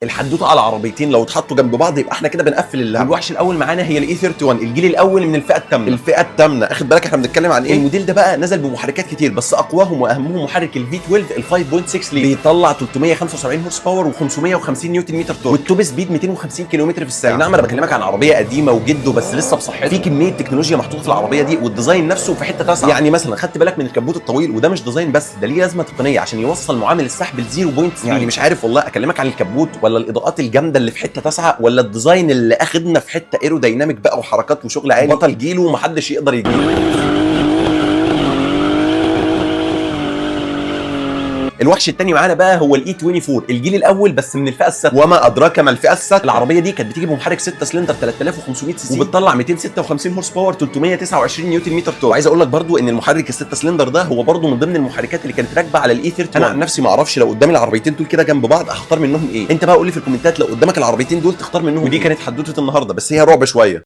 الحدوته على عربيتين لو اتحطوا جنب بعض يبقى احنا كده بنقفل اللعبه. الوحش الاول معانا هي الاي 31 الجيل الاول من الفئه الثامنه. الفئه الثامنه اخد بالك احنا بنتكلم عن ايه؟ الموديل ده بقى نزل بمحركات كتير بس اقواهم واهمهم محرك الفي 12 ال 5.6 لتر بيطلع 375 هورس باور و550 نيوتن متر تورك والتوب سبيد 250 كيلومتر في الساعه. نعم انا بكلمك عن عربيه قديمه وجده بس لسه بصحتها. في كميه تكنولوجيا محطوطه في العربيه دي والديزاين نفسه في حته تاسعه. يعني مثلا خدت بالك من الكبوت الطويل وده مش ديزاين بس ده ليه لازمه تقنيه عشان يوصل معامل السحب ل 0.3. يعني مش عارف والله اكلمك عن الكبوت ولا الاضاءات الجامده اللي في حته تاسعه ولا الديزاين اللي اخدنا في حته ايرودايناميك بقى وحركات وشغل عالي بطل جيله ومحدش يقدر يجيله. الوحش الثاني معانا بقى هو الاي 24 الجيل الاول بس من الفئه السادسه. وما ادراك ما الفئه السادسه. العربيه دي كانت بتيجي بمحرك 6 سلندر 3500 سي سي وبتطلع 256 هورس باور 329 نيوتن متر تورك. وعايز اقول لك برضو ان المحرك ال6 سلندر ده هو برضو من ضمن المحركات اللي كانت راكبه على الاي 31. انا عن نفسي ما اعرفش لو قدامي العربيتين دول كده جنب بعض اختار منهم ايه. انت بقى قول لي في الكومنتات لو قدامك العربيتين دول تختار منهم. ودي كانت حدوته النهارده بس هي رعب شويه.